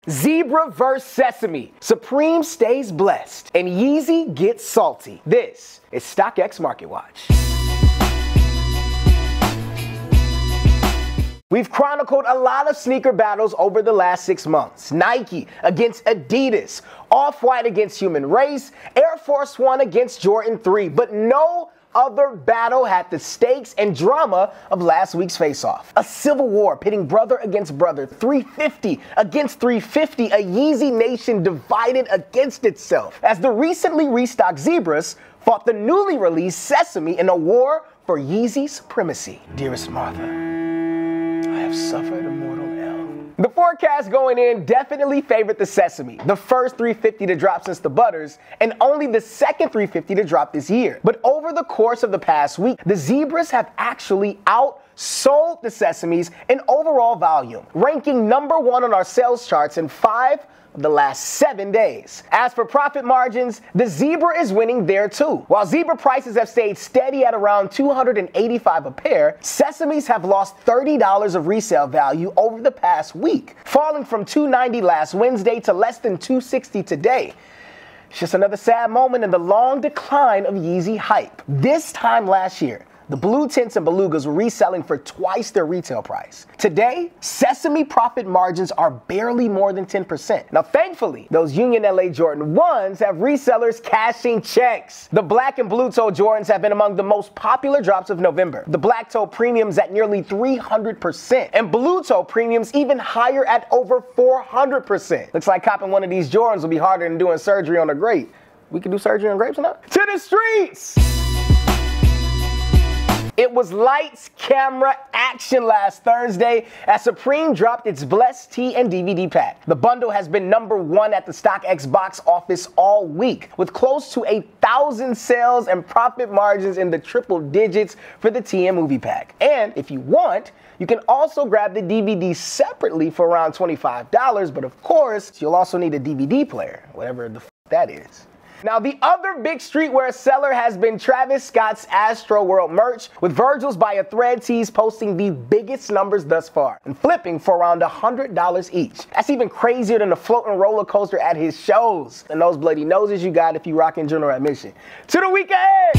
Zebra vs. Sesame. Supreme stays blessed and Yeezy gets salty. This is StockX Market Watch. We've chronicled a lot of sneaker battles over the last 6 months. Nike against Adidas, Off-White against Human Race, Air Force One against Jordan 3, but no other battle had the stakes and drama of last week's face-off. A civil war pitting brother against brother, 350 against 350, a Yeezy nation divided against itself, as the recently restocked Zebras fought the newly released Sesame in a war for Yeezy supremacy. Dearest Martha, I have suffered a mortal ill. The forecast going in definitely favored the Sesame, the first 350 to drop since the Butters, and only the second 350 to drop this year. But over the course of the past week, the Zebras have actually outsold the Sesames in overall volume, ranking #1 on our sales charts in 5 of the last 7 days. As for profit margins, the Zebra is winning there too. While Zebra prices have stayed steady at around $285 a pair, Sesames have lost $30 of resale value over the past week, falling from $290 last Wednesday to less than $260 today. It's just another sad moment in the long decline of Yeezy hype. This time last year, the blue tints and belugas were reselling for twice their retail price. Today, Sesame profit margins are barely more than 10%. Now, thankfully, those Union LA Jordan 1s have resellers cashing checks. The black and blue toe Jordans have been among the most popular drops of November. The black toe premiums at nearly 300%, and blue toe premiums even higher at over 400%. Looks like copping one of these Jordans will be harder than doing surgery on a grape. We can do surgery on grapes or not? To the streets! It was lights, camera, action last Thursday as Supreme dropped its Blessed Tee and DVD pack. The bundle has been #1 at the StockX box office all week, with close to 1,000 sales and profit margins in the triple digits for the tee and movie pack. And if you want, you can also grab the DVD separately for around $25, but of course, you'll also need a DVD player, whatever the that is. Now, the other big streetwear seller has been Travis Scott's Astroworld merch, with Virgil's By a Thread tees posting the biggest numbers thus far and flipping for around $100 each. That's even crazier than the floating roller coaster at his shows and those bloody noses you got if you rockin' general admission. To the week ahead!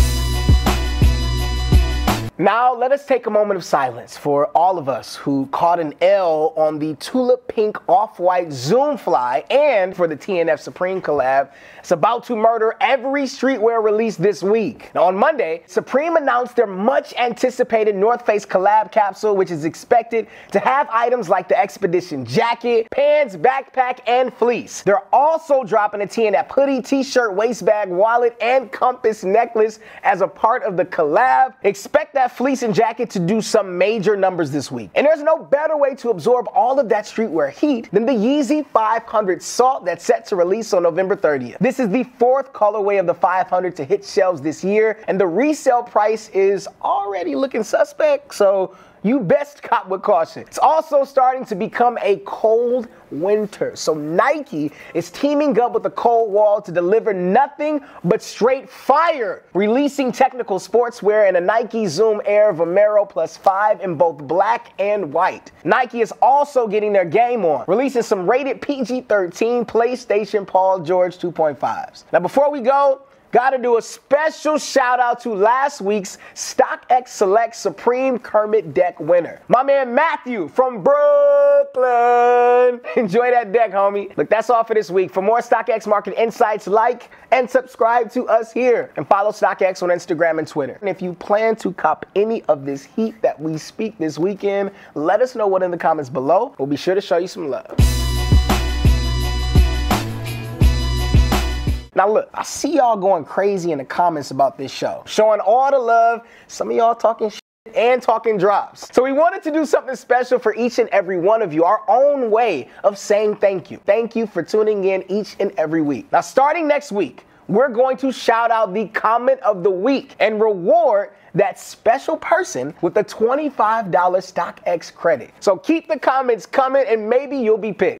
Now, let us take a moment of silence for all of us who caught an L on the tulip pink off-white Zoom fly and for the TNF Supreme collab. It's about to murder every streetwear release this week. Now, on Monday, Supreme announced their much-anticipated North Face collab capsule, which is expected to have items like the Expedition jacket, pants, backpack, and fleece. They're also dropping a TNF hoodie, t-shirt, waist bag, wallet, and compass necklace as a part of the collab. Expect that fleece and jacket to do some major numbers this week. And there's no better way to absorb all of that streetwear heat than the Yeezy 500 Salt that's set to release on November 30th. This is the 4th colorway of the 500 to hit shelves this year, and the resale price is already looking suspect, so you best cop with caution. It's also starting to become a cold winter, so Nike is teaming up with the Cold Wall to deliver nothing but straight fire, releasing technical sportswear in a Nike Zoom Air Vomero +5 in both black and white. Nike is also getting their game on, releasing some rated PG-13 PlayStation Paul George 2.5s. Now, before we go, gotta do a special shout out to last week's StockX Select Supreme Kermit deck winner, my man Matthew from Brooklyn. Enjoy that deck, homie. Look, that's all for this week. For more StockX market insights, like and subscribe to us here, and follow StockX on Instagram and Twitter. And if you plan to cop any of this heat that we speak this weekend, let us know what in the comments below. We'll be sure to show you some love. Now look, I see y'all going crazy in the comments about this show, showing all the love, some of y'all talking shit and talking drops. So we wanted to do something special for each and every one of you, our own way of saying thank you. Thank you for tuning in each and every week. Now, starting next week, we're going to shout out the comment of the week and reward that special person with a $25 StockX credit. So keep the comments coming and maybe you'll be picked.